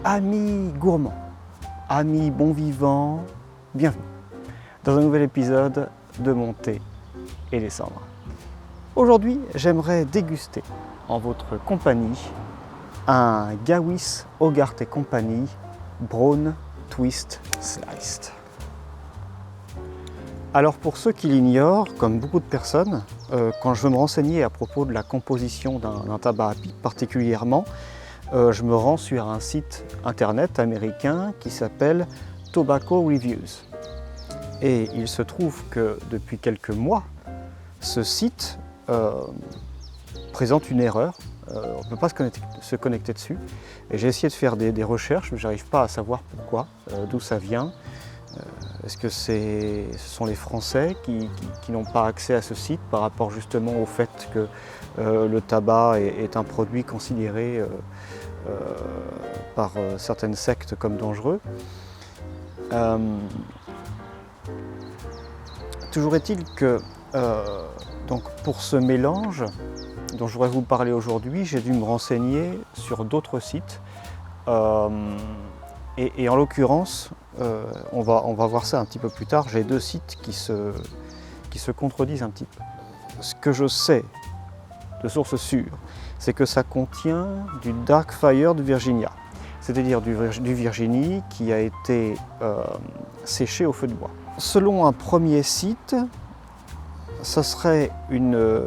Amis gourmands, amis bons vivants, bienvenue dans un nouvel épisode de Montée et Descendre. Aujourd'hui, j'aimerais déguster en votre compagnie un Gawis Hogarth et compagnie Brown Twist Sliced. Alors pour ceux qui l'ignorent, comme beaucoup de personnes, quand je veux me renseigner à propos de la composition d'un tabac à pipe particulièrement, je me rends sur un site internet américain qui s'appelle Tobacco Reviews. Et il se trouve que depuis quelques mois, ce site présente une erreur. On ne peut pas se connecter dessus. Et j'ai essayé de faire des recherches, mais je n'arrive pas à savoir pourquoi, d'où ça vient. Est-ce que ce sont les Français qui n'ont pas accès à ce site par rapport justement au fait que le tabac est un produit considéré par certaines sectes comme dangereux. Toujours est-il que donc pour ce mélange dont je voudrais vous parler aujourd'hui, j'ai dû me renseigner sur d'autres sites et en l'occurrence, on va voir ça un petit peu plus tard, j'ai deux sites qui se contredisent un petit peu. Ce que je sais de source sûre, c'est que ça contient du Dark Fire de Virginia, c'est-à-dire du Virginie qui a été séché au feu de bois. Selon un premier site, ça serait une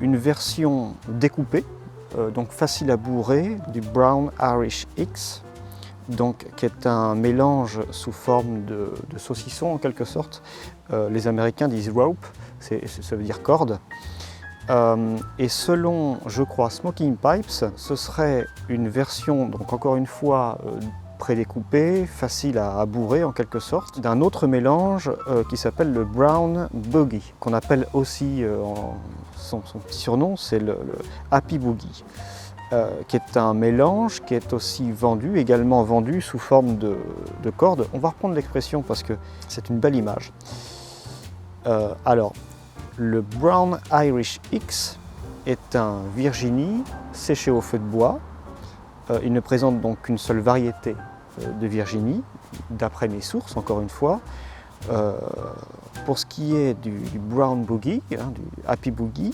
version découpée, donc facile à bourrer, du Brown Irish X, donc, qui est un mélange sous forme de saucisson en quelque sorte. Les Américains disent rope, ça veut dire corde. Et selon, je crois, Smoking Pipes, ce serait une version, donc encore une fois, prédécoupée, facile à bourrer en quelque sorte, d'un autre mélange qui s'appelle le Brown Boogie, qu'on appelle aussi, son petit surnom, c'est le Happy Boogie, qui est un mélange qui est aussi également vendu sous forme de corde. On va reprendre l'expression parce que c'est une belle image. Alors, le Brown Irish X est un Virginie séché au feu de bois. Il ne présente donc qu'une seule variété de Virginie, d'après mes sources, encore une fois. Pour ce qui est du Brown Boogie, du Happy Boogie,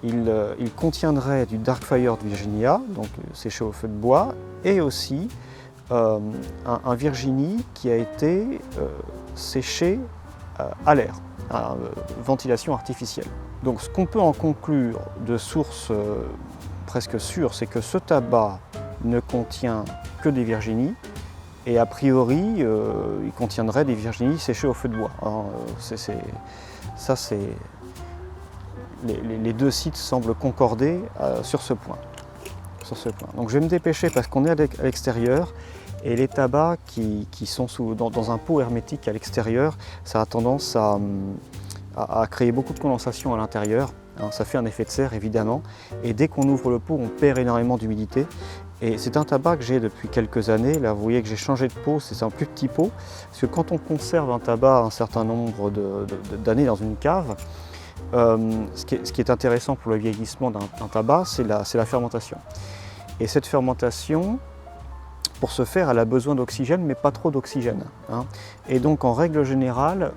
il contiendrait du Dark Fire de Virginia, donc séché au feu de bois, et aussi un Virginie qui a été séché à l'air, à ventilation artificielle. Donc ce qu'on peut en conclure de source presque sûre, c'est que ce tabac ne contient que des Virginies, et a priori il contiendrait des Virginies séchées au feu de bois. Alors, les deux sites semblent concorder sur ce point. Donc je vais me dépêcher parce qu'on est à l'extérieur et les tabacs qui sont dans un pot hermétique à l'extérieur, ça a tendance à créer beaucoup de condensation à l'intérieur. Ça fait un effet de serre évidemment, et dès qu'on ouvre le pot, on perd énormément d'humidité. Et c'est un tabac que j'ai depuis quelques années. Là, vous voyez que j'ai changé de pot, c'est un plus petit pot, parce que quand on conserve un tabac un certain nombre d'années dans une cave, ce qui est intéressant pour le vieillissement d'un tabac, c'est la fermentation. Et cette fermentation, pour ce faire, elle a besoin d'oxygène, mais pas trop d'oxygène. Et donc, en règle générale,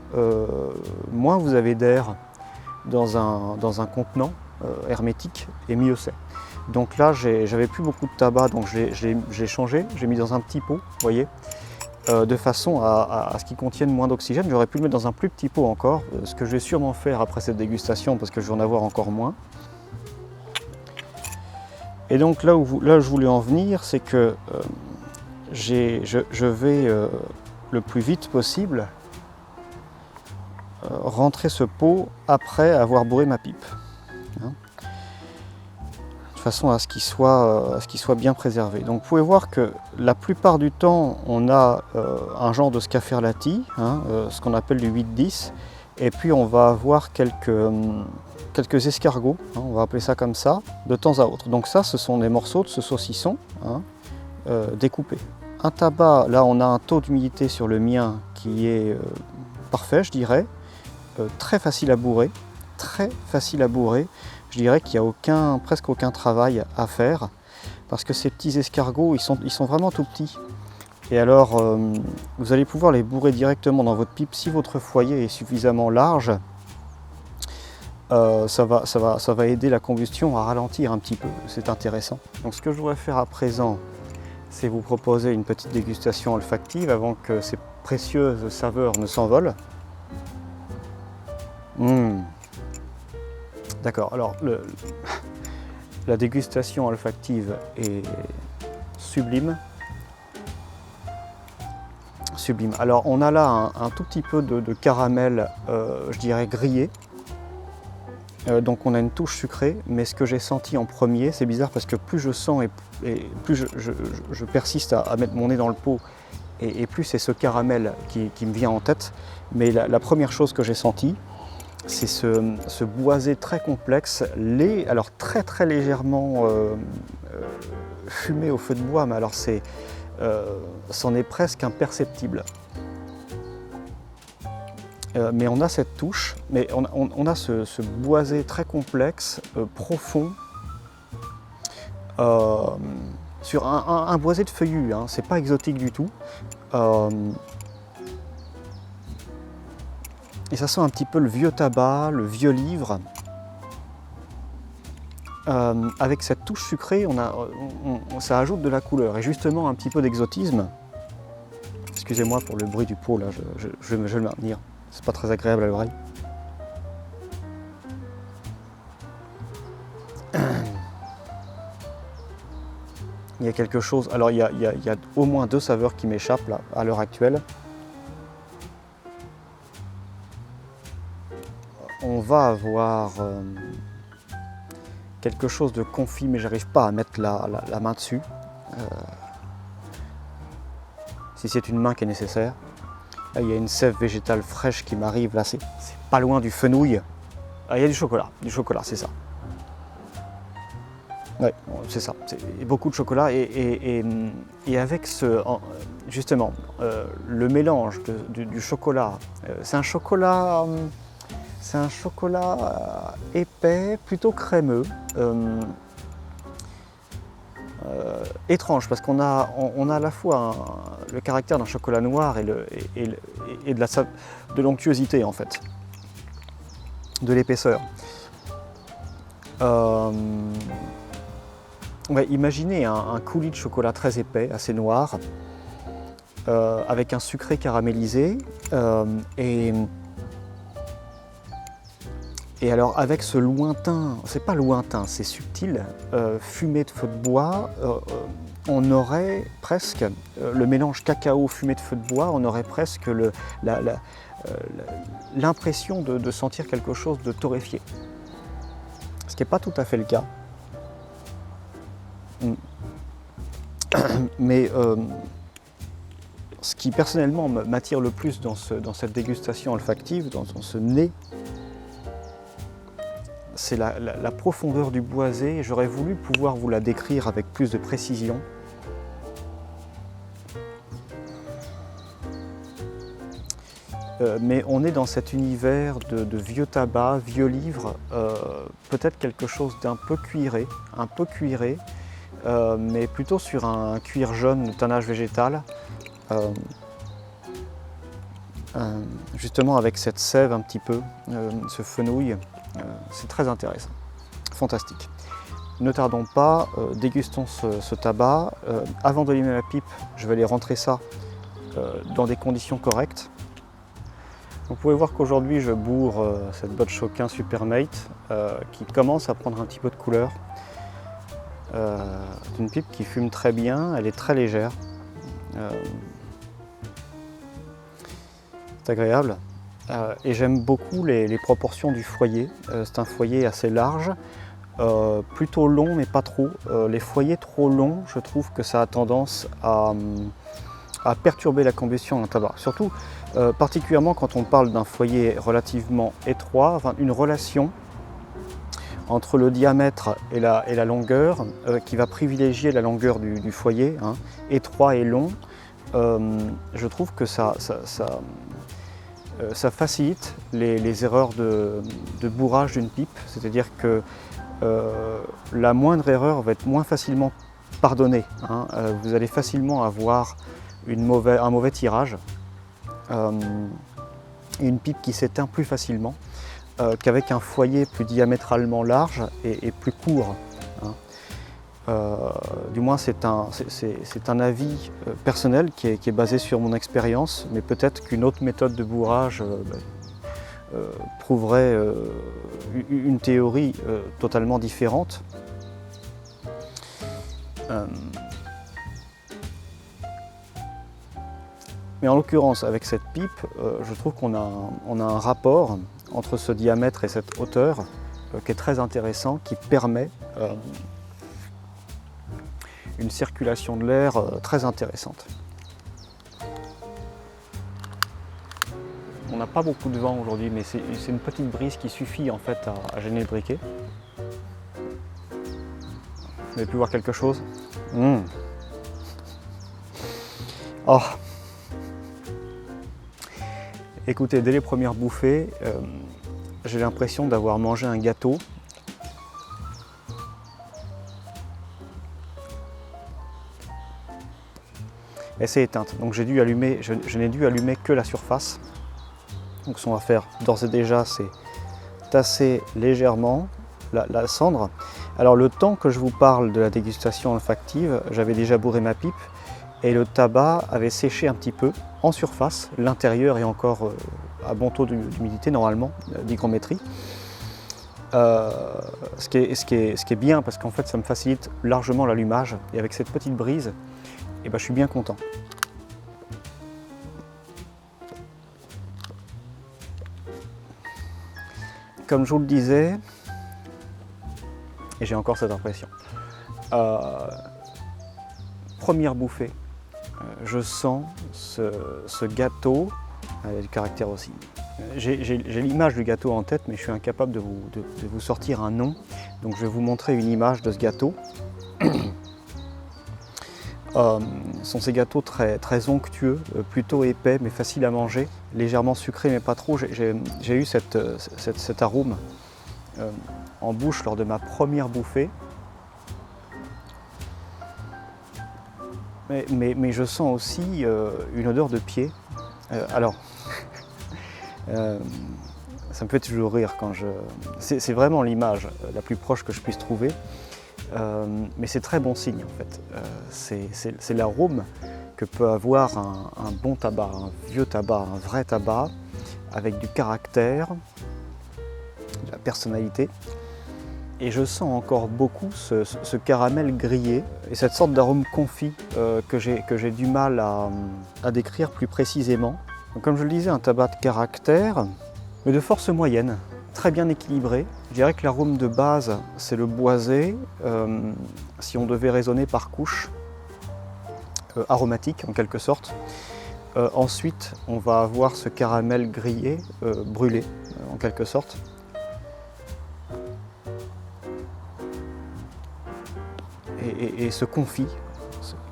moins vous avez d'air dans un contenant hermétique, et mieux c'est. Donc là, j'avais plus beaucoup de tabac, donc j'ai changé, j'ai mis dans un petit pot, vous voyez, de façon à ce qu'il contienne moins d'oxygène. J'aurais pu le mettre dans un plus petit pot encore, ce que je vais sûrement faire après cette dégustation parce que je vais en avoir encore moins. Et donc là où je voulais en venir, c'est que je vais le plus vite possible rentrer ce pot après avoir bourré ma pipe. De façon à ce qu'il soit bien préservé. Donc vous pouvez voir que la plupart du temps on a un genre de Scaferlati, ce qu'on appelle du 8-10, et puis on va avoir quelques escargots, on va appeler ça comme ça, de temps à autre. Donc ça, ce sont des morceaux de ce saucisson découpés. Un tabac, là on a un taux d'humidité sur le mien qui est parfait, je dirais, très facile à bourrer, je dirais qu'il n'y a presque aucun travail à faire, parce que ces petits escargots, ils sont vraiment tout petits. Et alors, vous allez pouvoir les bourrer directement dans votre pipe si votre foyer est suffisamment large. Ça va aider la combustion à ralentir un petit peu, c'est intéressant. Donc ce que je voudrais faire à présent, c'est vous proposer une petite dégustation olfactive avant que ces précieuses saveurs ne s'envolent. D'accord, alors la dégustation olfactive est sublime. Sublime. Alors on a là un tout petit peu de caramel, je dirais grillé. Donc on a une touche sucrée, mais ce que j'ai senti en premier, c'est bizarre parce que plus je sens et plus je persiste à mettre mon nez dans le pot, et plus c'est ce caramel qui me vient en tête. Mais la première chose que j'ai sentie, c'est ce boisé très complexe, alors très très légèrement fumé au feu de bois, mais alors c'en est presque imperceptible. Mais on a cette touche, mais on a ce boisé très complexe, profond, sur un boisé de feuillus, hein, c'est pas exotique du tout. Et ça sent un petit peu le vieux tabac, le vieux livre. Avec cette touche sucrée, ça ajoute de la couleur et justement un petit peu d'exotisme. Excusez-moi pour le bruit du pot, là, je vais le maintenir. C'est pas très agréable à l'oreille. Il y a quelque chose, alors il y a au moins 2 saveurs qui m'échappent là, à l'heure actuelle. On va avoir quelque chose de confit, mais j'arrive pas à mettre la main dessus. Si c'est une main qui est nécessaire. Là, il y a une sève végétale fraîche qui m'arrive, là c'est pas loin du fenouil. Ah, il y a du chocolat, c'est ça. Ouais, c'est ça, c'est beaucoup de chocolat et avec justement le mélange du chocolat, c'est un chocolat épais, plutôt crémeux, étrange parce qu'on a à la fois le caractère d'un chocolat noir et de l'onctuosité en fait, de l'épaisseur. Ouais, imaginez un coulis de chocolat très épais, assez noir, avec un sucré caramélisé, et alors avec ce lointain, c'est pas lointain, c'est subtil, fumée de feu de bois, on aurait presque, le mélange cacao fumée de feu de bois, on aurait presque l'impression de sentir quelque chose de torréfié. Ce qui n'est pas tout à fait le cas. Mais ce qui personnellement m'attire le plus dans cette dégustation olfactive, dans ce nez, c'est la profondeur du boisé. J'aurais voulu pouvoir vous la décrire avec plus de précision. Mais on est dans cet univers de vieux tabac, vieux livres, peut-être quelque chose d'un peu cuiré, mais plutôt sur un cuir jaune de tannage végétal, justement avec cette sève un petit peu, ce fenouil, c'est très intéressant, fantastique. Ne tardons pas, dégustons ce tabac. Avant de limer la pipe, je vais aller rentrer ça dans des conditions correctes. Vous pouvez voir qu'aujourd'hui je bourre cette botte Choquin Supermate qui commence à prendre un petit peu de couleur. C'est une pipe qui fume très bien, elle est très légère. C'est agréable. Et j'aime beaucoup les proportions du foyer. C'est un foyer assez large, plutôt long mais pas trop. Les foyers trop longs, je trouve que ça a tendance à perturber la combustion d'un tabac. Surtout, particulièrement quand on parle d'un foyer relativement étroit, enfin, une relation entre le diamètre et la longueur qui va privilégier la longueur du foyer, hein, étroit et long. Je trouve que ça facilite les erreurs de bourrage d'une pipe, c'est-à-dire que la moindre erreur va être moins facilement pardonnée, hein. Vous allez facilement avoir un mauvais tirage, une pipe qui s'éteint plus facilement qu'avec un foyer plus diamétralement large et plus court, hein. Du moins c'est un avis personnel qui est basé sur mon expérience, mais peut-être qu'une autre méthode de bourrage prouverait une théorie totalement différente. Mais en l'occurrence, avec cette pipe, je trouve qu'on a un rapport entre ce diamètre et cette hauteur qui est très intéressant, qui permet une circulation de l'air très intéressante. On n'a pas beaucoup de vent aujourd'hui, mais c'est une petite brise qui suffit en fait à gêner le briquet. Vous avez pu voir quelque chose? Oh. Écoutez, dès les premières bouffées, j'ai l'impression d'avoir mangé un gâteau. Elle s'est éteinte, donc je n'ai dû allumer que la surface. Donc ce qu'on va faire d'ores et déjà, c'est tasser légèrement la cendre. Alors le temps que je vous parle de la dégustation olfactive, j'avais déjà bourré ma pipe et le tabac avait séché un petit peu en surface. L'intérieur est encore à bon taux d'humidité normalement, d'hygrométrie. Ce qui est bien parce qu'en fait ça me facilite largement l'allumage et avec cette petite brise, eh ben, je suis bien content. Comme je vous le disais, et j'ai encore cette impression, première bouffée, je sens ce gâteau, avec du caractère aussi. J'ai l'image du gâteau en tête, mais je suis incapable de vous sortir un nom. Donc je vais vous montrer une image de ce gâteau. Ce sont ces gâteaux très onctueux, plutôt épais mais faciles à manger, légèrement sucrés mais pas trop. J'ai eu cet arôme en bouche lors de ma première bouffée. Mais je sens aussi une odeur de pied. Alors, ça me fait toujours rire quand c'est vraiment l'image la plus proche que je puisse trouver. Mais c'est très bon signe en fait. C'est l'arôme que peut avoir un bon tabac, un vieux tabac, un vrai tabac, avec du caractère, de la personnalité. Et je sens encore beaucoup ce caramel grillé et cette sorte d'arôme confit que j'ai du mal à décrire plus précisément. Donc, comme je le disais, un tabac de caractère, mais de force moyenne, très bien équilibré. Je dirais que l'arôme de base, c'est le boisé, si on devait raisonner par couche, aromatique en quelque sorte. Ensuite, on va avoir ce caramel grillé, brûlé en quelque sorte. Et ce confit,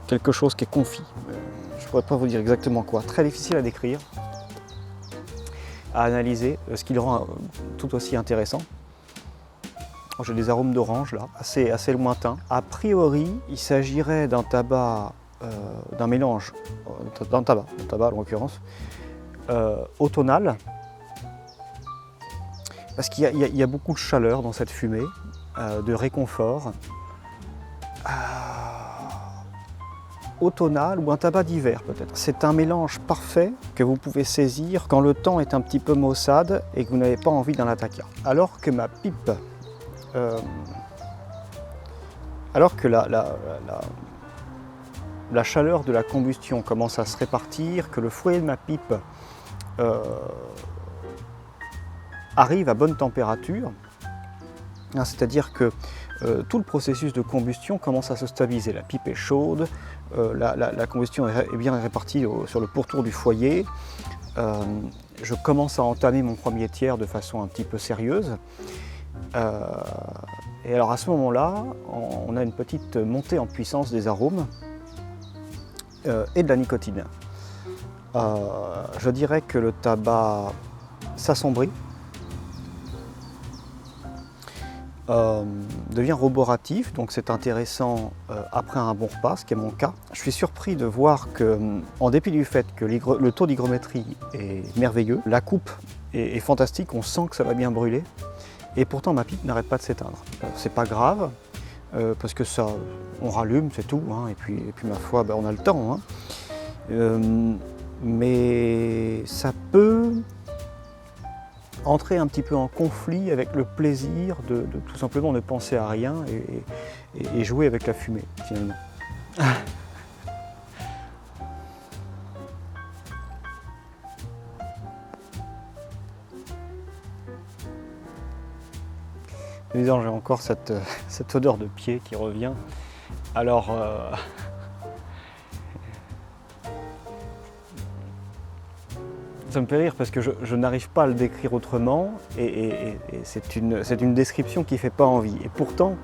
quelque chose qui est confit. Je ne pourrais pas vous dire exactement quoi. Très difficile à décrire, à analyser, ce qui le rend tout aussi intéressant. J'ai des arômes d'orange là, assez lointains. A priori, il s'agirait d'un tabac, d'un mélange, d'un tabac en l'occurrence, automnal, parce qu'il y a beaucoup de chaleur dans cette fumée, de réconfort. Automnal ou un tabac d'hiver peut-être. C'est un mélange parfait que vous pouvez saisir quand le temps est un petit peu maussade et que vous n'avez pas envie d'un attaka. Alors que ma pipe, alors que la chaleur de la combustion commence à se répartir, que le foyer de ma pipe arrive à bonne température, c'est-à-dire que tout le processus de combustion commence à se stabiliser. La pipe est chaude, la combustion est bien répartie sur le pourtour du foyer. Je commence à entamer mon premier tiers de façon un petit peu sérieuse. Et alors à ce moment-là, on a une petite montée en puissance des arômes et de la nicotine. Je dirais que le tabac s'assombrit. devient roboratif, donc c'est intéressant après un bon repas, ce qui est mon cas. Je suis surpris de voir que, en dépit du fait que le taux d'hygrométrie est merveilleux, la coupe est fantastique, on sent que ça va bien brûler, et pourtant ma pipe n'arrête pas de s'éteindre. C'est pas grave, parce que ça, on rallume, c'est tout, hein, et puis ma foi, ben, on a le temps. Hein. Mais ça peut entrer un petit peu en conflit avec le plaisir de tout simplement ne penser à rien et jouer avec la fumée, finalement. J'ai encore cette odeur de pied qui revient. Alors, ça me fait rire parce que je n'arrive pas à le décrire autrement et c'est une description qui ne fait pas envie. Et pourtant,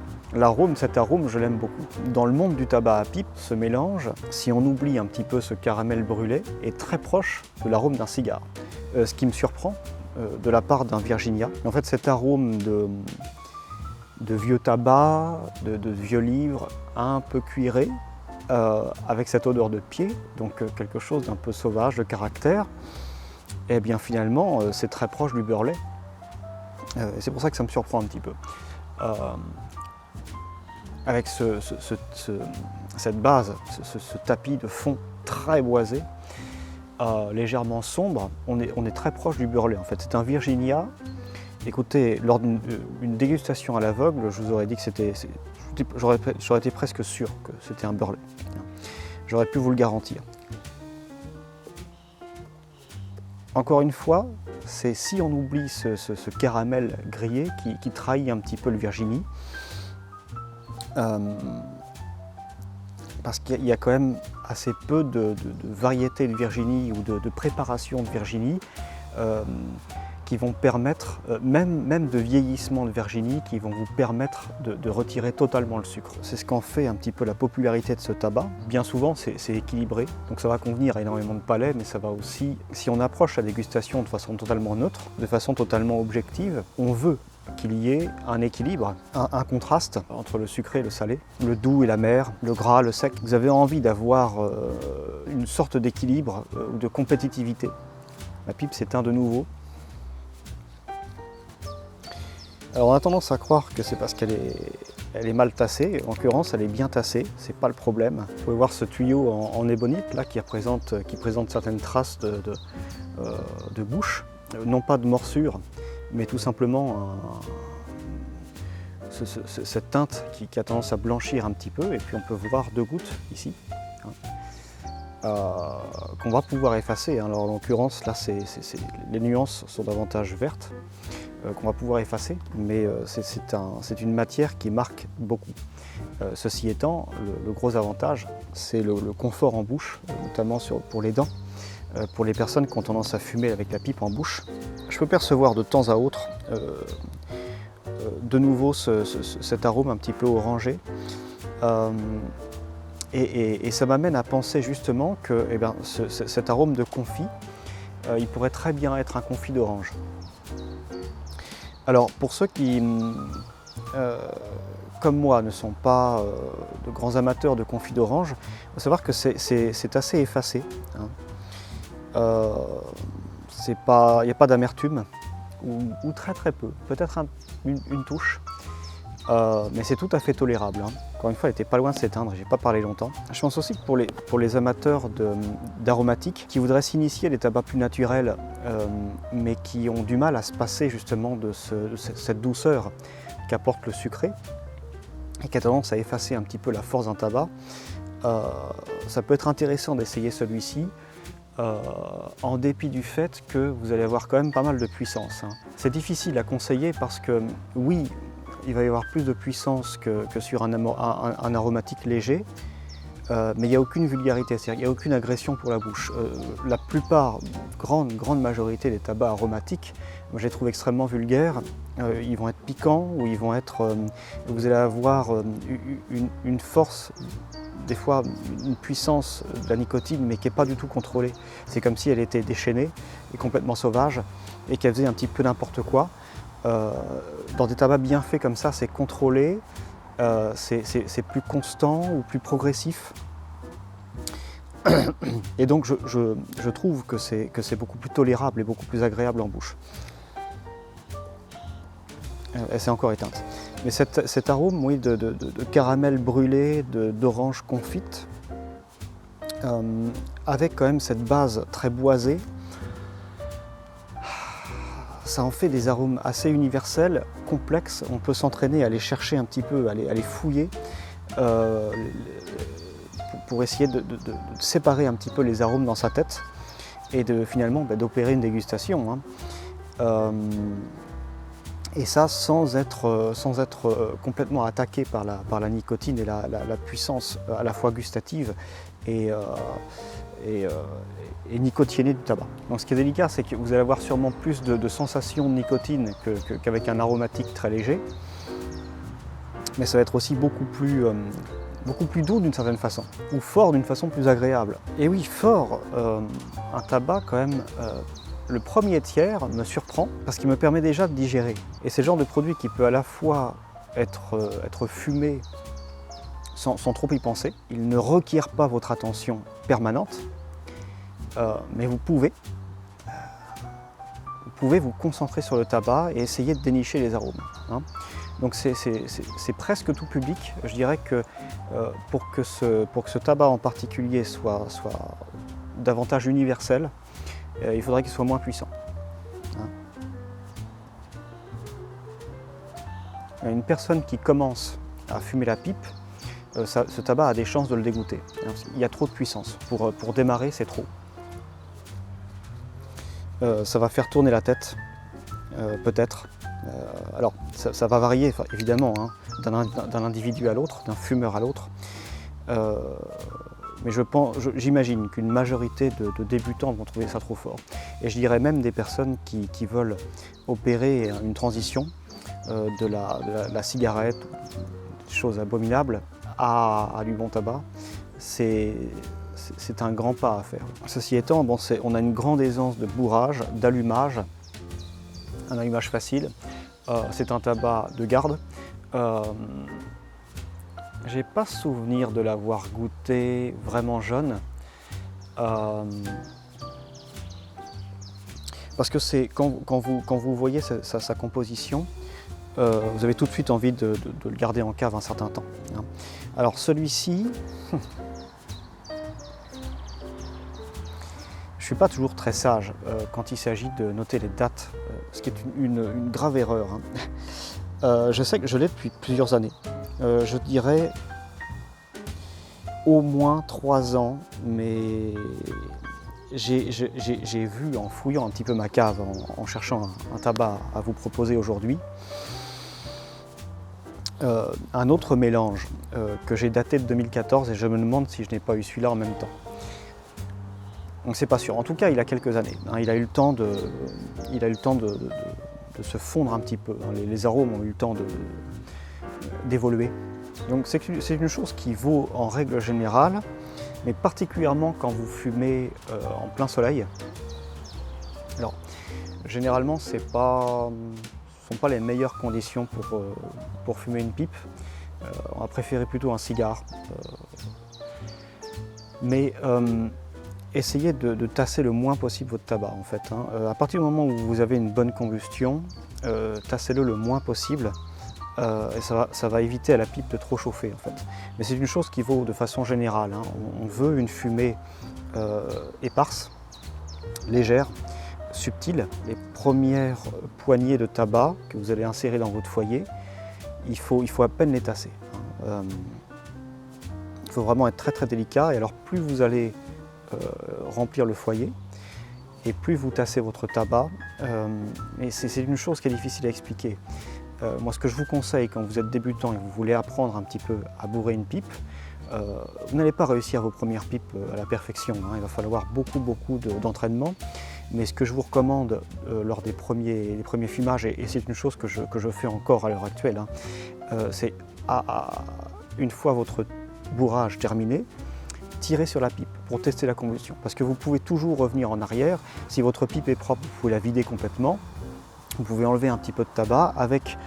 cet arôme, je l'aime beaucoup. Dans le monde du tabac à pipe, ce mélange, si on oublie un petit peu ce caramel brûlé, est très proche de l'arôme d'un cigare. Ce qui me surprend de la part d'un Virginia. En fait, cet arôme de vieux tabac, de vieux livres, un peu cuiré, avec cette odeur de pied, donc quelque chose d'un peu sauvage, de caractère, et bien finalement c'est très proche du beurre lait. C'est pour ça que ça me surprend un petit peu. Avec cette base, ce tapis de fond très boisé, légèrement sombre, on est très proche du beurre lait en fait. C'est un Virginia. Écoutez, lors d'une dégustation à l'aveugle, je vous aurais dit que j'aurais été presque sûr que c'était un beurre lait. J'aurais pu vous le garantir. Encore une fois, c'est si on oublie ce caramel grillé qui trahit un petit peu le Virginie. Parce qu'il y a quand même assez peu de variétés de Virginie ou de préparation de Virginie qui vont permettre, même de vieillissement de Virginie, qui vont vous permettre de retirer totalement le sucre. C'est ce qu'en fait un petit peu la popularité de ce tabac. Bien souvent, c'est équilibré, donc ça va convenir à énormément de palais, mais ça va aussi, si on approche la dégustation de façon totalement neutre, de façon totalement objective, on veut qu'il y ait un équilibre, un contraste entre le sucré et le salé, le doux et l'amer, le gras, le sec. Vous avez envie d'avoir une sorte d'équilibre ou de compétitivité. La pipe s'éteint de nouveau. Alors on a tendance à croire que c'est parce qu'elle est mal tassée. En l'occurrence, elle est bien tassée, c'est pas le problème. Vous pouvez voir ce tuyau en ébonite là, qui présente certaines traces de bouche, non pas de morsure, mais tout simplement cette teinte qui a tendance à blanchir un petit peu. Et puis on peut voir 2 gouttes ici, qu'on va pouvoir effacer. Alors en l'occurrence, là, les nuances sont davantage vertes, qu'on va pouvoir effacer, mais c'est une matière qui marque beaucoup. Ceci étant, le gros avantage, c'est le confort en bouche, notamment pour les dents, pour les personnes qui ont tendance à fumer avec la pipe en bouche. Je peux percevoir de temps à autre de nouveau cet arôme un petit peu orangé. Et ça m'amène à penser justement que cet arôme de confit, il pourrait très bien être un confit d'orange. Alors pour ceux qui, comme moi, ne sont pas de grands amateurs de confit d'orange, il faut savoir que c'est assez effacé. Hein. Il n'y a pas d'amertume, ou très très peu, peut-être une touche, mais c'est tout à fait tolérable. Hein. Encore une fois, elle n'était pas loin de s'éteindre, j'ai pas parlé longtemps. Je pense aussi que pour les amateurs d'aromatiques qui voudraient s'initier à des tabacs plus naturels, mais qui ont du mal à se passer justement de cette douceur qu'apporte le sucré, et qui a tendance à effacer un petit peu la force d'un tabac, ça peut être intéressant d'essayer celui-ci, en dépit du fait que vous allez avoir quand même pas mal de puissance. Hein. C'est difficile à conseiller parce que, oui, il va y avoir plus de puissance que sur un aromatique léger, mais il n'y a aucune vulgarité, c'est-à-dire il n'y a aucune agression pour la bouche. La plupart, grande majorité des tabacs aromatiques, moi, je les trouve extrêmement vulgaires. Ils vont être piquants ou ils vont être, vous allez avoir une force, des fois une puissance de la nicotine, mais qui n'est pas du tout contrôlée. C'est comme si elle était déchaînée et complètement sauvage et qu'elle faisait un petit peu n'importe quoi. Dans des tabacs bien faits comme ça, c'est contrôlé, c'est plus constant ou plus progressif. Et donc je trouve que c'est beaucoup plus tolérable et beaucoup plus agréable en bouche. Elle s'est encore éteinte. Mais cet arôme, oui, de caramel brûlé, d'orange confite, avec quand même cette base très boisée, ça en fait des arômes assez universels, complexes. On peut s'entraîner à les chercher un petit peu, à les fouiller, pour essayer de séparer un petit peu les arômes dans sa tête et finalement d'opérer une dégustation. Et ça sans être complètement attaqué par la nicotine et la puissance à la fois gustative et nicotinée du tabac. Donc ce qui est délicat, c'est que vous allez avoir sûrement plus de sensations de nicotine qu'avec un aromatique très léger, mais ça va être aussi beaucoup plus doux d'une certaine façon, ou fort d'une façon plus agréable. Et oui, fort, un tabac quand même, le premier tiers me surprend parce qu'il me permet déjà de digérer. Et c'est le genre de produit qui peut à la fois être fumé sans trop y penser. Il ne requiert pas votre attention permanente, mais vous pouvez vous concentrer sur le tabac et essayer de dénicher les arômes. Donc c'est presque tout public. Je dirais que pour que ce tabac en particulier soit davantage universel, il faudrait qu'il soit moins puissant. Une personne qui commence à fumer la pipe, ce tabac a des chances de le dégoûter. Il y a trop de puissance. Pour démarrer, c'est trop. Ça va faire tourner la tête, peut-être. Alors, ça va varier, évidemment, d'un individu à l'autre, d'un fumeur à l'autre. Mais j'imagine qu'une majorité de débutants vont trouver ça trop fort. Et je dirais même des personnes qui veulent opérer une transition de la cigarette, des choses abominables, à du bon tabac. C'est un grand pas à faire. Ceci étant, on a une grande aisance de bourrage, d'allumage, un allumage facile. C'est un tabac de garde. J'ai pas souvenir de l'avoir goûté vraiment jeune. Parce que quand vous voyez sa composition, vous avez tout de suite envie de le garder en cave un certain temps. Alors celui-ci, je ne suis pas toujours très sage quand il s'agit de noter les dates, ce qui est une grave erreur. Je sais que je l'ai depuis plusieurs années. Je dirais au moins 3 ans, mais j'ai vu en fouillant un petit peu ma cave, en cherchant un tabac à vous proposer aujourd'hui, un autre mélange que j'ai daté de 2014 et je me demande si je n'ai pas eu celui-là en même temps. Donc c'est pas sûr. En tout cas, il a quelques années. Il a eu le temps de se fondre un petit peu. Les arômes ont eu le temps d'évoluer. Donc c'est une chose qui vaut en règle générale, mais particulièrement quand vous fumez en plein soleil. Alors, généralement, ce ne sont pas les meilleures conditions pour fumer une pipe. On va préférer plutôt un cigare. Mais essayez de tasser le moins possible votre tabac, en fait. À partir du moment où vous avez une bonne combustion, tassez-le le moins possible. Et ça va éviter à la pipe de trop chauffer, en fait. Mais c'est une chose qui vaut de façon générale. On veut une fumée éparse, légère, subtile. Les premières poignées de tabac que vous allez insérer dans votre foyer, il faut à peine les tasser. Il faut vraiment être très très délicat. Et alors plus vous allez remplir le foyer, et plus vous tassez votre tabac, et c'est une chose qui est difficile à expliquer. Moi, ce que je vous conseille quand vous êtes débutant et que vous voulez apprendre un petit peu à bourrer une pipe, vous n'allez pas réussir vos premières pipes à la perfection. Il va falloir beaucoup d'entraînement. Mais ce que je vous recommande lors des premiers fumages, et c'est une chose que je fais encore à l'heure actuelle, c'est une fois votre bourrage terminé, tirer sur la pipe pour tester la combustion. Parce que vous pouvez toujours revenir en arrière. Si votre pipe est propre, vous pouvez la vider complètement. Vous pouvez enlever un petit peu de tabac avec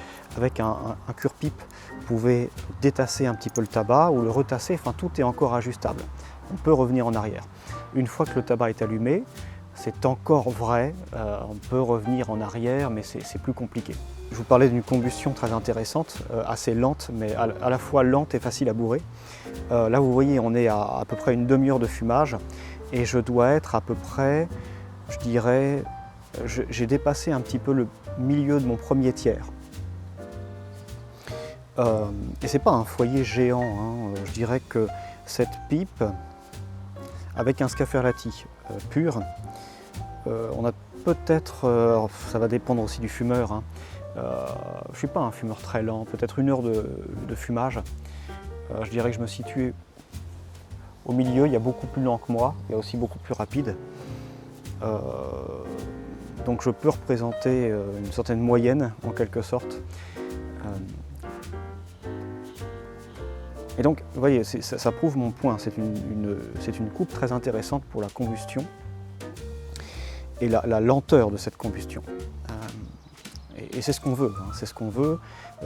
un cure-pipe. Vous pouvez détasser un petit peu le tabac ou le retasser, enfin tout est encore ajustable. On peut revenir en arrière. Une fois que le tabac est allumé, c'est encore vrai, on peut revenir en arrière, mais c'est plus compliqué. Je vous parlais d'une combustion très intéressante, assez lente, mais à la fois lente et facile à bourrer. Là vous voyez, on est à peu près une demi-heure de fumage et je dois être à peu près, je dirais, j'ai dépassé un petit peu le milieu de mon premier tiers. Et c'est pas un foyer géant, hein. Je dirais que cette pipe, avec un Scaferlati pur, on a peut-être, ça va dépendre aussi du fumeur, hein. Je ne suis pas un fumeur très lent, peut-être 1 heure de fumage. Je dirais que je me situe au milieu, il y a beaucoup plus lent que moi, il y a aussi beaucoup plus rapide. Donc je peux représenter une certaine moyenne en quelque sorte. Et donc, vous voyez, ça prouve mon point, c'est une coupe très intéressante pour la combustion et la lenteur de cette combustion. Et c'est ce qu'on veut, hein, c'est ce qu'on veut,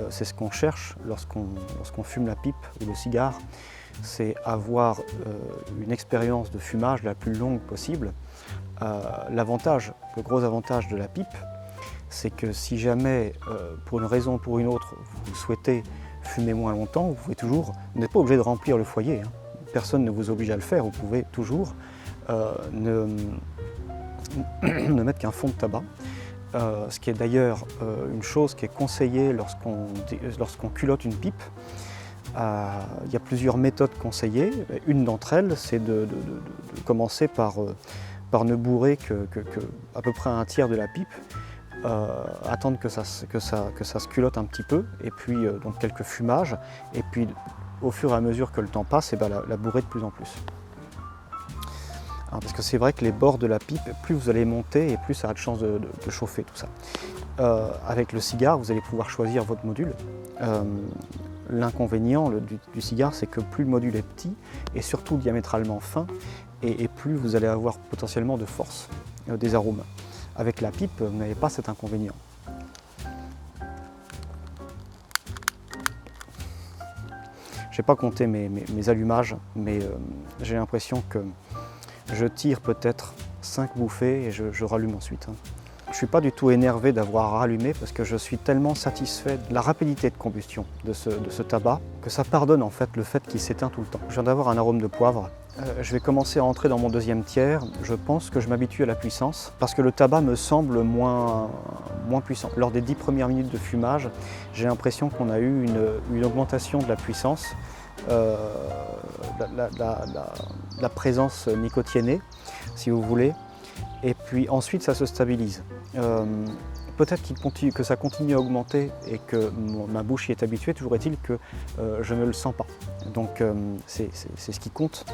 c'est ce qu'on cherche lorsqu'on fume la pipe ou le cigare, c'est avoir une expérience de fumage la plus longue possible. Le gros avantage de la pipe, c'est que si jamais, pour une raison ou pour une autre, vous souhaitez fumer moins longtemps, vous pouvez toujours, vous n'êtes pas obligé de remplir le foyer, hein. Personne ne vous oblige à le faire, vous pouvez toujours ne mettre qu'un fond de tabac. Ce qui est d'ailleurs une chose qui est conseillée lorsqu'on culotte une pipe. Il y a plusieurs méthodes conseillées. Une d'entre elles, c'est de commencer par ne bourrer à peu près un tiers de la pipe, attendre que ça se culotte un petit peu, et puis donc quelques fumages, et puis au fur et à mesure que le temps passe, la bourrer de plus en plus. Parce que c'est vrai que les bords de la pipe, plus vous allez monter et plus ça a de chances de chauffer tout ça. Avec le cigare, vous allez pouvoir choisir votre module. L'inconvénient du cigare, c'est que plus le module est petit et surtout diamétralement fin, et plus vous allez avoir potentiellement de force des arômes. Avec la pipe, vous n'avez pas cet inconvénient. Je n'ai pas compté mes allumages, mais j'ai l'impression que je tire peut-être 5 bouffées et je rallume ensuite. Je ne suis pas du tout énervé d'avoir rallumé parce que je suis tellement satisfait de la rapidité de combustion de ce tabac que ça pardonne en fait le fait qu'il s'éteint tout le temps. Je viens d'avoir un arôme de poivre. Je vais commencer à entrer dans mon deuxième tiers. Je pense que je m'habitue à la puissance parce que le tabac me semble moins puissant. Lors des 10 premières minutes de fumage, j'ai l'impression qu'on a eu une augmentation de la puissance. La présence nicotiénée, si vous voulez, et puis ensuite ça se stabilise. Peut-être que ça continue à augmenter et que ma bouche y est habituée, toujours est-il que je ne le sens pas. Donc c'est ce qui compte.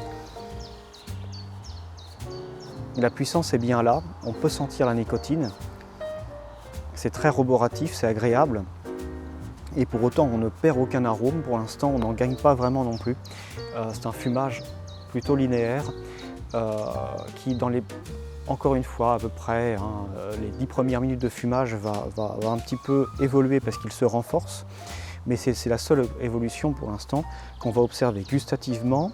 La puissance est bien là, on peut sentir la nicotine, c'est très roboratif, c'est agréable. Et pour autant, on ne perd aucun arôme. Pour l'instant, on n'en gagne pas vraiment non plus. C'est un fumage plutôt linéaire qui, encore une fois, à peu près, hein, les 10 premières minutes de fumage va un petit peu évoluer parce qu'il se renforce. Mais c'est la seule évolution pour l'instant qu'on va observer gustativement.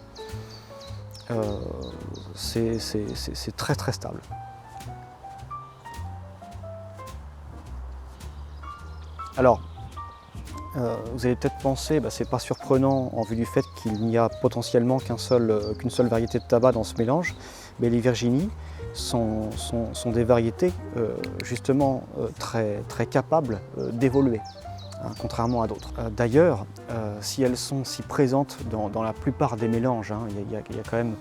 C'est très très stable. Alors, vous allez peut-être penser, c'est pas surprenant en vue du fait qu'il n'y a potentiellement qu'une seule variété de tabac dans ce mélange, mais les Virginie sont des variétés justement très, très capables d'évoluer, hein, contrairement à d'autres. D'ailleurs, si elles sont si présentes dans la plupart des mélanges, hein, il y a quand même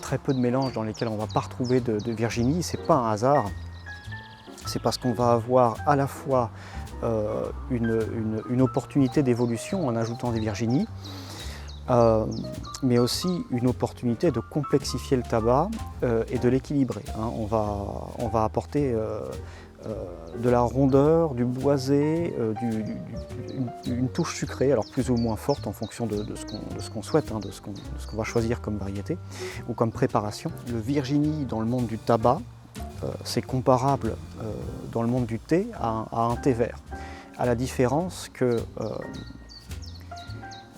très peu de mélanges dans lesquels on ne va pas retrouver de Virginie, c'est pas un hasard, c'est parce qu'on va avoir à la fois une opportunité d'évolution en ajoutant des Virginie, mais aussi une opportunité de complexifier le tabac et de l'équilibrer, hein. On va apporter de la rondeur, du boisé, une touche sucrée, alors plus ou moins forte en fonction de ce qu'on souhaite, hein, de ce qu'on va choisir comme variété ou comme préparation. Le Virginie dans le monde du tabac, c'est comparable dans le monde du thé à un thé vert. À la différence que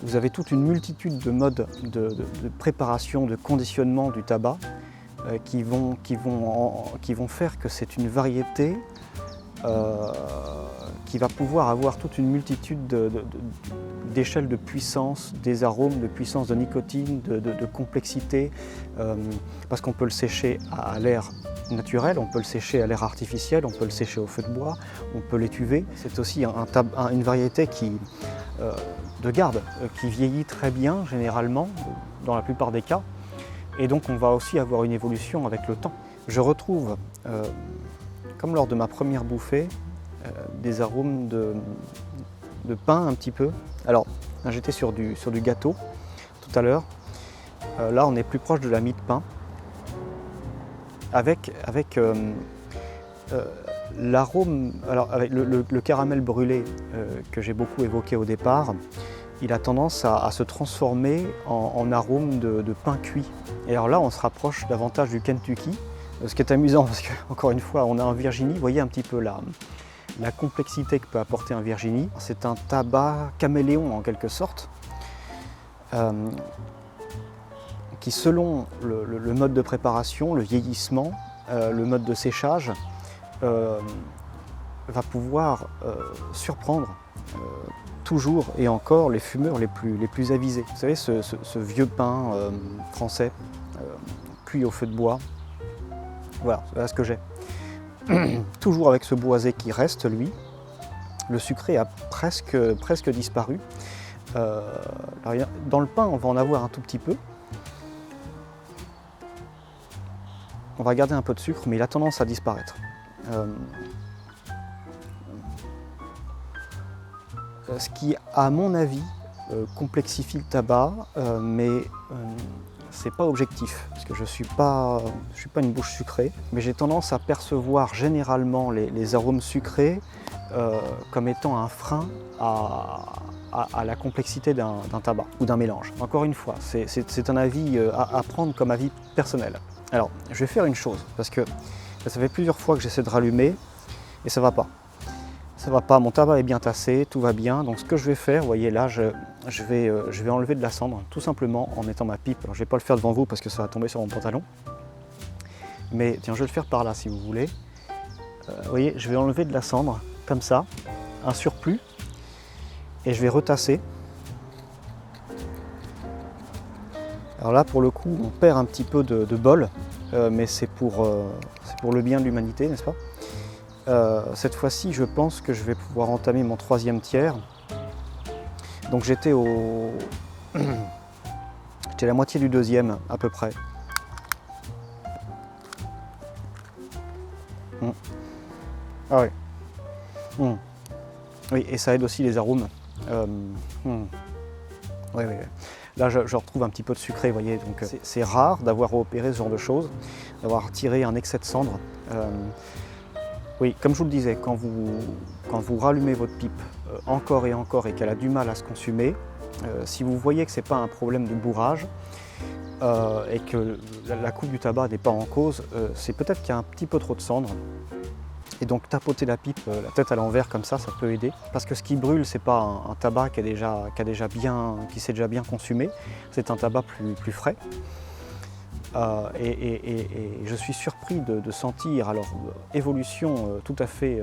vous avez toute une multitude de modes de préparation, de conditionnement du tabac qui vont faire que c'est une variété qui va pouvoir avoir toute une multitude d'échelles de puissance, des arômes, de puissance de nicotine, de complexité, parce qu'on peut le sécher à l'air naturel, on peut le sécher à l'air artificiel, on peut le sécher au feu de bois, on peut l'étuver. C'est aussi une variété de garde qui vieillit très bien généralement, dans la plupart des cas, et donc on va aussi avoir une évolution avec le temps. Je retrouve, comme lors de ma première bouffée, des arômes de pain un petit peu. Alors, j'étais sur du gâteau tout à l'heure. Là, on est plus proche de la mie de pain, avec l'arôme, alors avec le caramel brûlé que j'ai beaucoup évoqué au départ. Il a tendance à se transformer en arôme de pain cuit. Et alors là, on se rapproche davantage du Kentucky. Ce qui est amusant, parce qu'encore une fois, on a un Virginie, vous voyez un petit peu la complexité que peut apporter un Virginie. C'est un tabac caméléon en quelque sorte, qui selon le mode de préparation, le vieillissement, le mode de séchage, va pouvoir surprendre toujours et encore les fumeurs les plus avisés. Vous savez, ce vieux pain français, cuit au feu de bois, voilà ce que j'ai. Toujours avec ce boisé qui reste, lui. Le sucré a presque disparu. Dans le pain, on va en avoir un tout petit peu. On va garder un peu de sucre, mais il a tendance à disparaître. Ce qui, à mon avis, complexifie le tabac, mais c'est pas objectif, parce que je suis pas une bouche sucrée, mais j'ai tendance à percevoir généralement les arômes sucrés comme étant un frein à la complexité d'un tabac ou d'un mélange. Encore une fois, c'est un avis à prendre comme avis personnel. Alors, je vais faire une chose, parce que ça fait plusieurs fois que j'essaie de rallumer et ça va pas. Ça va pas, mon tabac est bien tassé, tout va bien. Donc ce que je vais faire, vous voyez là, je vais enlever de la cendre, tout simplement en mettant ma pipe. Alors je vais pas le faire devant vous parce que ça va tomber sur mon pantalon. Mais tiens, je vais le faire par là si vous voulez. Vous voyez, je vais enlever de la cendre, comme ça, un surplus, et je vais retasser. Alors là, pour le coup, on perd un petit peu de bol, mais c'est pour le bien de l'humanité, n'est-ce pas ? Cette fois-ci, je pense que je vais pouvoir entamer mon troisième tiers. Donc j'étais à la moitié du deuxième, à peu près. Ah ouais. Oui, et ça aide aussi les arômes. Oui. Là, je retrouve un petit peu de sucré, vous voyez. Donc c'est rare d'avoir opéré ce genre de choses, d'avoir tiré un excès de cendre. Oui, comme je vous le disais, quand vous rallumez votre pipe encore et qu'elle a du mal à se consumer, si vous voyez que ce n'est pas un problème de bourrage et que la coupe du tabac n'est pas en cause, c'est peut-être qu'il y a un petit peu trop de cendre. Et donc tapoter la pipe, la tête à l'envers comme ça peut aider. Parce que ce qui brûle, ce n'est pas un tabac qui s'est déjà bien consumé, c'est un tabac plus frais. Et je suis surpris de sentir alors évolution tout à fait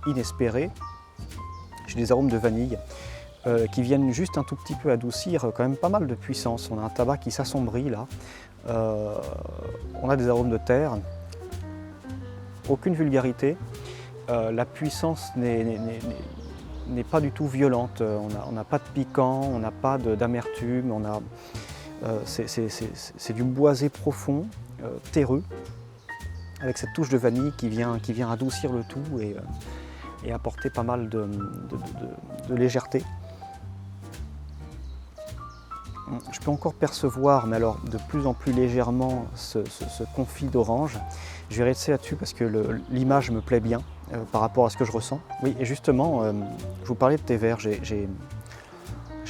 inespérée. J'ai des arômes de vanille qui viennent juste un tout petit peu adoucir quand même pas mal de puissance. On a un tabac qui s'assombrit là. On a des arômes de terre. Aucune vulgarité. La puissance n'est pas du tout violente. On n'a pas de piquant, on n'a pas d'amertume. C'est du boisé profond, terreux, avec cette touche de vanille qui vient adoucir le tout et apporter pas mal de légèreté. Je peux encore percevoir, mais alors de plus en plus légèrement, ce confit d'orange. Je vais rester là-dessus parce que l'image me plaît bien par rapport à ce que je ressens. Oui, et justement, je vous parlais de thé vert. J'ai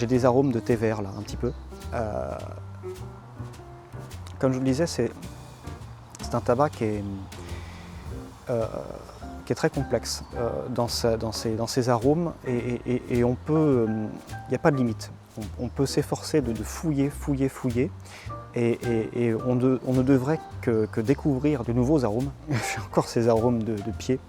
des arômes de thé vert là, un petit peu. Comme je vous le disais, c'est un tabac qui est qui est très complexe dans ses arômes et on peut, il n'y a pas de limite. On peut s'efforcer de fouiller et on ne devrait que découvrir de nouveaux arômes. J'ai encore ces arômes de pied.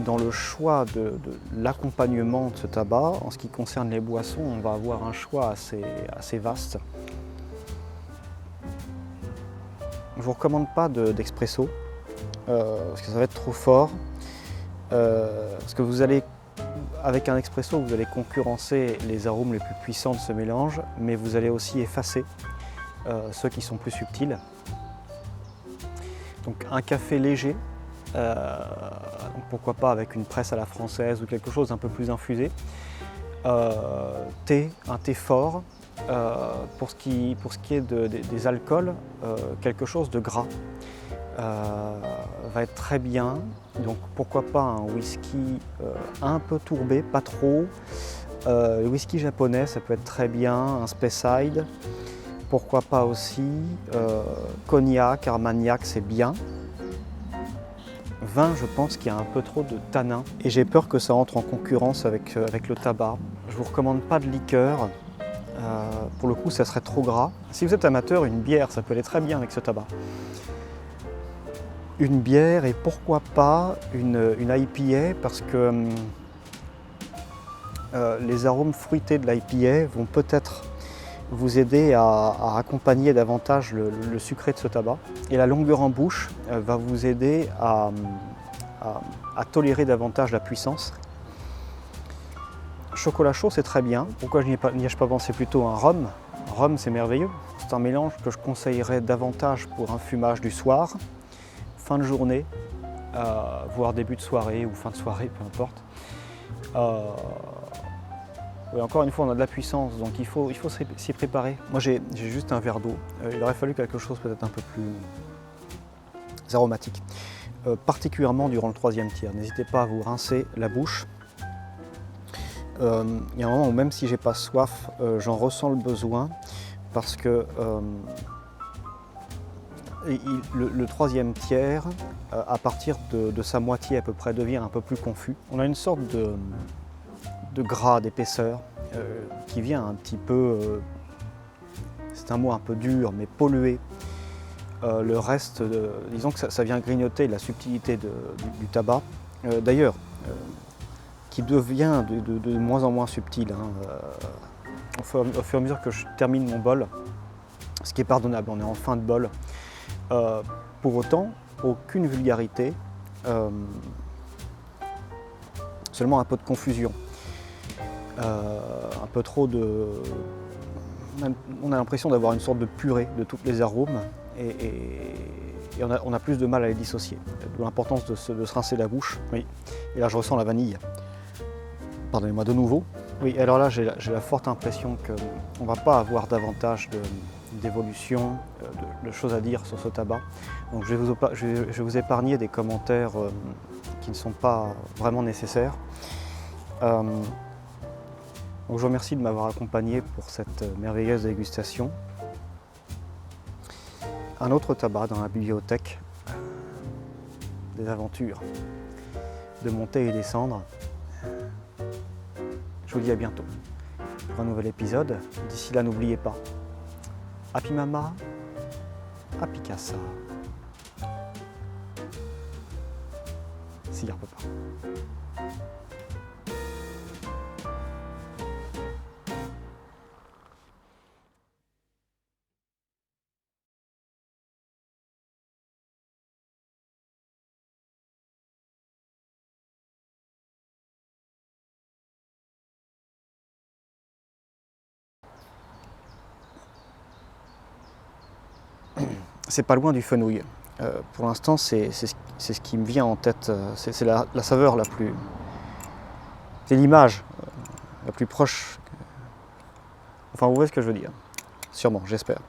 Dans le choix de l'accompagnement de ce tabac, en ce qui concerne les boissons, on va avoir un choix assez vaste. Je ne vous recommande pas d'expresso, parce que ça va être trop fort. Parce que vous allez, avec un expresso, vous allez concurrencer les arômes les plus puissants de ce mélange, mais vous allez aussi effacer ceux qui sont plus subtils. Donc un café léger, donc pourquoi pas avec une presse à la française ou quelque chose d'un peu plus infusé. Un thé fort. Pour ce qui est des alcools, quelque chose de gras va être très bien. Donc pourquoi pas un whisky un peu tourbé, pas trop. Le whisky japonais, ça peut être très bien, un Speyside. Pourquoi pas aussi cognac, armagnac, c'est bien. Vin, je pense qu'il y a un peu trop de tanin et j'ai peur que ça entre en concurrence avec le tabac. Je ne vous recommande pas de liqueur. Pour le coup, ça serait trop gras. Si vous êtes amateur, une bière, ça peut aller très bien avec ce tabac. Une bière et pourquoi pas une IPA parce que les arômes fruités de l'IPA vont peut-être vous aider à accompagner davantage le sucré de ce tabac. Et la longueur en bouche va vous aider à tolérer davantage la puissance. Chocolat chaud, c'est très bien. Pourquoi je n'y ai pas pensé plutôt un rhum? Rhum, c'est merveilleux. C'est un mélange que je conseillerais davantage pour un fumage du soir, fin de journée, voire début de soirée ou fin de soirée, peu importe. Et encore une fois, on a de la puissance, donc il faut s'y préparer. Moi, j'ai juste un verre d'eau. Il aurait fallu quelque chose peut-être un peu plus aromatique, particulièrement durant le troisième tiers. N'hésitez pas à vous rincer la bouche. Il y a un moment où même si j'ai pas soif, j'en ressens le besoin parce que le troisième tiers, à partir de sa moitié à peu près, devient un peu plus confus. On a une sorte de gras, d'épaisseur qui vient un petit peu, c'est un mot un peu dur, mais pollué. Le reste, disons que ça vient grignoter la subtilité du tabac. D'ailleurs, qui devient de moins en moins subtil au fur et à mesure que je termine mon bol, ce qui est pardonnable, on est en fin de bol. Pour autant, aucune vulgarité, seulement un peu de confusion, un peu trop de... On a l'impression d'avoir une sorte de purée de tous les arômes et on a plus de mal à les dissocier, d'où l'importance de se rincer la bouche. Oui. Et là je ressens la vanille. Pardonnez-moi de nouveau. Oui, alors là j'ai la forte impression qu'on ne va pas avoir davantage d'évolution, de choses à dire sur ce tabac. Donc je vais vous épargner des commentaires qui ne sont pas vraiment nécessaires. Donc je vous remercie de m'avoir accompagné pour cette merveilleuse dégustation. Un autre tabac dans la bibliothèque des aventures de monter et descendre. Je vous dis à bientôt pour un nouvel épisode. D'ici là, n'oubliez pas, Happy Mama, Happy Casa. Ciao papa. C'est pas loin du fenouil. Pour l'instant, c'est ce qui me vient en tête. C'est la saveur la plus... C'est l'image la plus proche. Enfin, vous voyez ce que je veux dire. Sûrement, j'espère.